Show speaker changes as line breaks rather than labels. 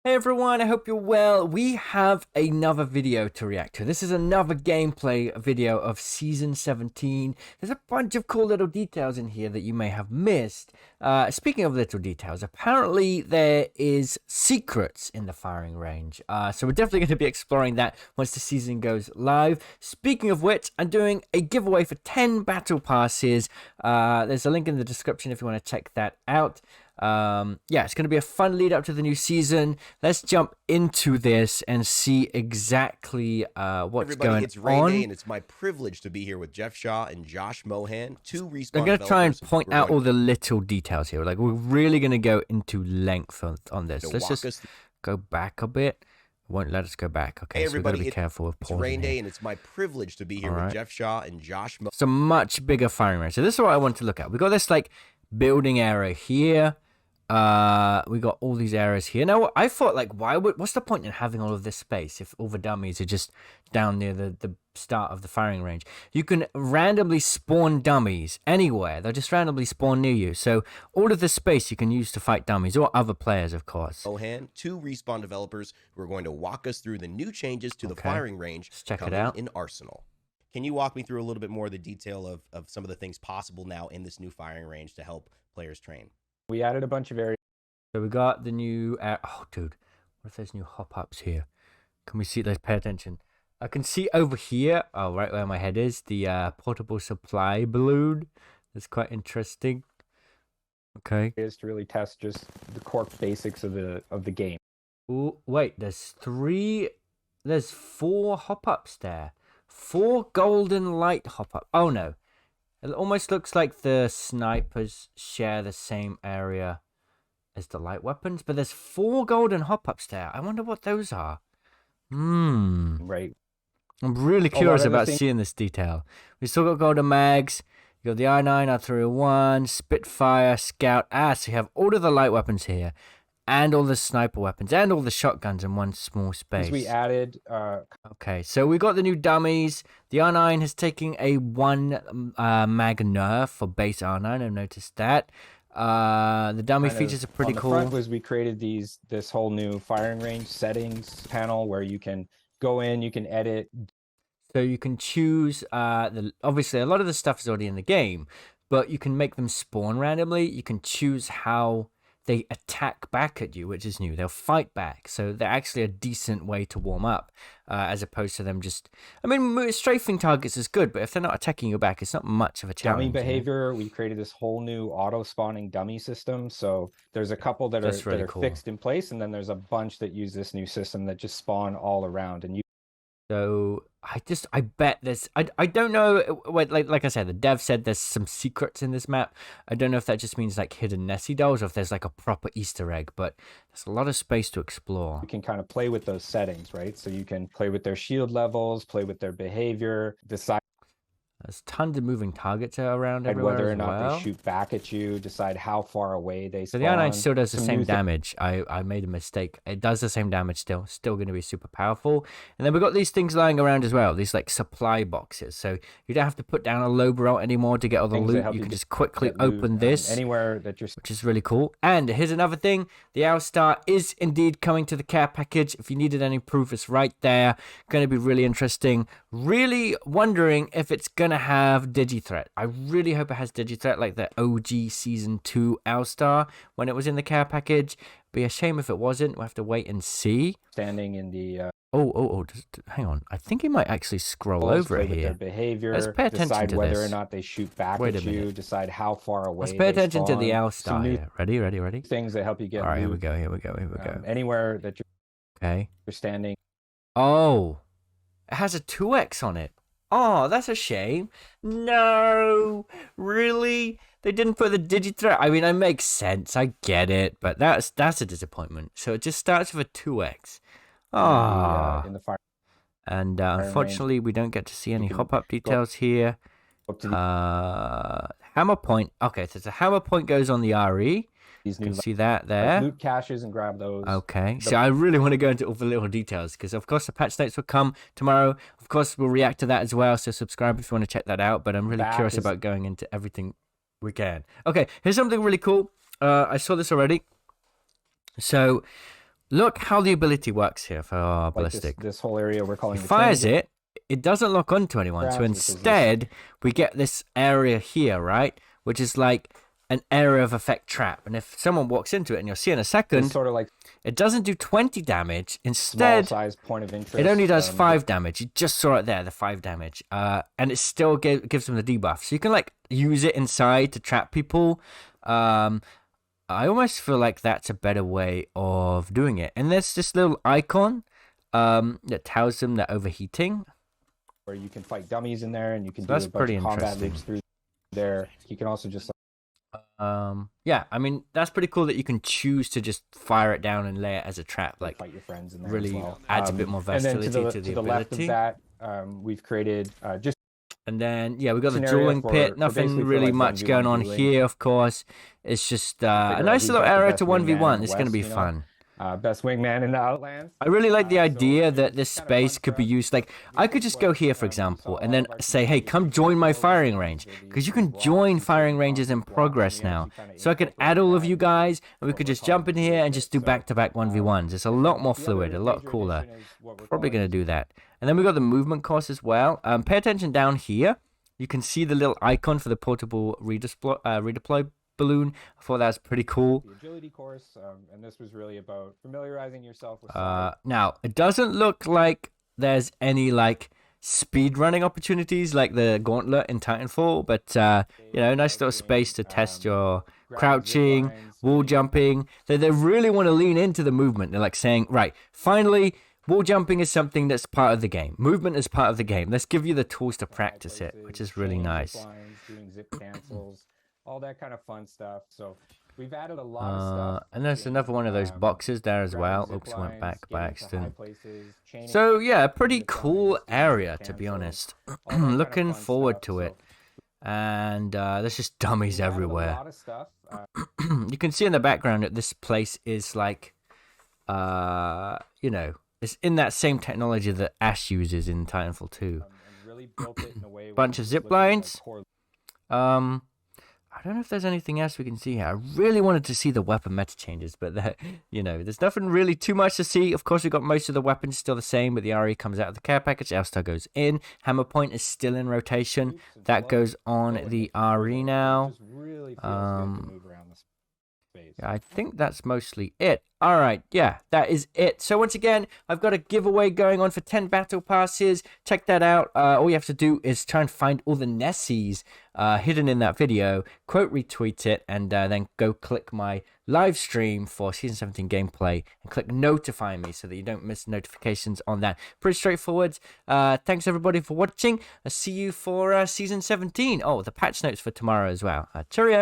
Hey everyone, I hope you're well. We have another video to react to. This is another gameplay video of Season 17. There's a bunch of cool little details in here that you may have missed. Speaking of little details, apparently there is secrets in the firing range. So we're definitely going to be exploring that once the season goes live. Speaking of which, I'm doing a giveaway for 10 battle passes. There's a link in the description if you want to check that out. Yeah, it's going to be a fun lead up to the new season. Let's jump into this and see exactly what's going
it's Rain
on.
Day, and it's my privilege to be here with Jeff Shaw and Josh Mohan, two Respawn
I'm going to try and point out all the little details here. Like, we're really going to go into length on this. Let's just go back a bit. It won't let us go back. Okay,
hey,
so we've got to be careful of pausing.
It's Rain Day, and it's my privilege to be here with Jeff Shaw and Josh Mohan.
It's a much bigger firing range. So this is what I want to look at. We got this like building area here. We got all these areas here. Now, I thought, like, what's the point in having all of this space if all the dummies are just down near the start of the firing range? You can randomly spawn dummies anywhere. They'll just randomly spawn near you. So all of this space you can use to fight dummies or other players, of course.
Mohan, two Respawn developers who are going to walk us through the new changes to the firing range.
Let's check it out.
In Arsenal. Can you walk me through a little bit more of the detail of some of the things possible now in this new firing range to help players train?
We added a bunch of areas.
So we got the new... oh, dude. What if there's new hop-ups here? Can we see? Let's pay attention. I can see over here, oh, right where my head is, the portable supply balloon. That's quite interesting. Okay.
Is to really test just the core basics of the game.
Ooh, wait, there's 4 hop-ups there. 4 golden light hop-up. Oh, no. It almost looks like the snipers share the same area as the light weapons, but there's 4 golden hop-ups there. I wonder what those are.
Right.
I'm really curious about seeing this detail. We still got golden mags. You got the I9, R301, Spitfire, Scout. So you have all of the light weapons here, and all the sniper weapons, and all the shotguns in one small space.
We added...
Okay, so we got the new dummies. The R9 has taken a 1 mag nerf for base R9. I've noticed that. The dummy features are pretty cool.
On the front was we created this whole new firing range settings panel where you can go in, you can edit.
So you can choose, obviously a lot of the stuff is already in the game, but you can make them spawn randomly. You can choose how they attack back at you, which is new. They'll fight back. So they're actually a decent way to warm up, as opposed to them just... I mean, strafing targets is good, but if they're not attacking you back, it's not much of a challenge.
Dummy behavior, we created this whole new auto-spawning dummy system. So there's a couple that are
cool.
fixed in place, and then there's a bunch that use this new system that just spawn all around. And you...
So I bet there's, I don't know, like I said, the dev said there's some secrets in this map. I don't know if that just means like hidden Nessie dolls or if there's like a proper Easter egg, but there's a lot of space to explore.
You can kind of play with those settings, right? So you can play with their shield levels, play with their behavior, decide...
There's tons of moving targets around everywhere.
Whether or not they shoot back at you, decide how far away they spawn.
So the R9 still does the same damage. I made a mistake. It does the same damage still. Still going to be super powerful. And then we've got these things lying around as well. These like supply boxes. So you don't have to put down a low barrel anymore to get all the loot. You can just quickly open this.
Anywhere that you're...
Which is really cool. And here's another thing. The Owlstar is indeed coming to the care package. If you needed any proof, it's right there. Going to be really interesting. Really wondering if it's going to have Digithreat. I really hope it has Digithreat like the OG Season 2 Owlstar when it was in the care package. Be a shame if it wasn't. We'll have to wait and see.
Standing in the...
hang on. I think he might actually scroll over it here.
Their behavior,
let's pay attention
decide
to
whether
this.
or not they shoot back at you, decide how far away
let's pay attention to the Owlstar here. Ready?
Things that help you get...
All right, here we go.
Anywhere that you're standing.
Oh, it has a 2x on it. Oh, that's a shame. No, really? They didn't put the Digithreat. I mean, it makes sense. I get it, but that's a disappointment. So it just starts with a 2x.
In the fire.
And unfortunately, we don't get to see any hop-up details here. Hammer point. Okay, so the hammer point goes on the RE. You can see that there.
Loot caches and grab those.
Okay, so I really want to go into all the little details because, of course, the patch notes will come tomorrow. Of course, we'll react to that as well, so subscribe if you want to check that out. But I'm really curious about going into everything we can. Okay, here's something really cool. I saw this already. So look how the ability works here for our
Like
ballistic.
this whole area we're calling
He
the
fires
Trinity
it. It doesn't lock onto anyone. So
grounds, which is this-
instead, we get this area here, right? Which is like an area of effect trap. And if someone walks into it, and you'll see in a
It's
second,
sort of like
it doesn't do 20 damage.
small
Instead,
size point of interest.
it only does
um,
5 damage. You just saw it there, the 5 damage. And it still gives them the debuff. So you can like use it inside to trap people. I almost feel like that's a better way of doing it. And there's this little icon that tells them they're overheating.
where you can fight dummies in there, and you can
So
do
that's
a bunch
pretty
of combat
interesting.
loops through there. You can also just
Yeah, I mean, that's pretty cool that you can choose to just fire it down and lay it as a trap. Like,
fight your friends in there
really
as well.
adds a bit more
And then
versatility
to
to
the
the
left of
ability.
that, we've created just
And then, yeah, we got the
It's an area
dueling
for
pit.
basically
Nothing
for,
really
like,
much
1v1
going on
dueling.
here, of course. It's just a
out
nice
who's
little
got the
area
best
to
wingman in
1v1.
the
It's going to
West,
be
you know?
fun.
Best wingman in the Outlands.
I really like the
So
idea
it's
that this
kind of fun
space could
for
be
us.
used. Like, I could just go here, for example, and then say, hey, come join my firing range. Because you can join firing ranges in progress now. So I could add all of you guys, and we could just jump in here and just do back-to-back 1v1s. It's a lot more fluid, a lot cooler. Probably going to do that. And then we got the movement course as well. Pay attention down here. You can see the little icon for the portable redeploy balloon. I thought that was pretty cool.
The agility course, and this was really about familiarizing yourself with side.
Now, it doesn't look like there's any like speed running opportunities like the gauntlet in Titanfall, but you know, nice little space to test your crouching, wall jumping. They really want to lean into the movement. They're like saying, right, finally, wall jumping is something that's part of the game. Movement is part of the game. Let's give you the tools to practice it, which is really
chain
nice.
zip lines, doing zip cancels, all that kind of fun stuff. So we've added a lot of stuff.
And there's another one of those boxes there as well.
grabbing zip
Oops, went
lines,
back by
getting to high
accident.
places, chaining
So yeah, a pretty
zip
cool
lines, doing
area
zip
to be
cancels,
honest.
all that kind of
Looking
fun
forward
stuff.
to
So
it. And there's just dummies
we've added a
everywhere.
lot of stuff.
You can see in the background that this place is like, you know, it's in that same technology that Ash uses in Titanfall 2.
And really built it in a way where
Bunch
it
of
was
zip
looking like
lines.
core-
I don't know if there's anything else we can see here. I really wanted to see the weapon meta changes, but you know, there's nothing really too much to see. Of course, we've got most of the weapons still the same, but the RE comes out of the care package. Elstar goes in. Hammer point is still in rotation.
Oops, and
That
flow,
goes on
flow, and
the
it feels
RE
good. It
now.
just really feels good to
Um,
move around the space.
I think that's mostly it. All right, yeah, that is it. So once again, I've got a giveaway going on for 10 battle passes. Check that out. All you have to do is try and find all the Nessies hidden in that video, quote retweet it, and then go click my live stream for Season 17 gameplay and click notify me so that you don't miss notifications on that. Pretty straightforward. Thanks everybody for watching. I'll see you for Season 17. Oh, the patch notes for tomorrow as well. Cheerio.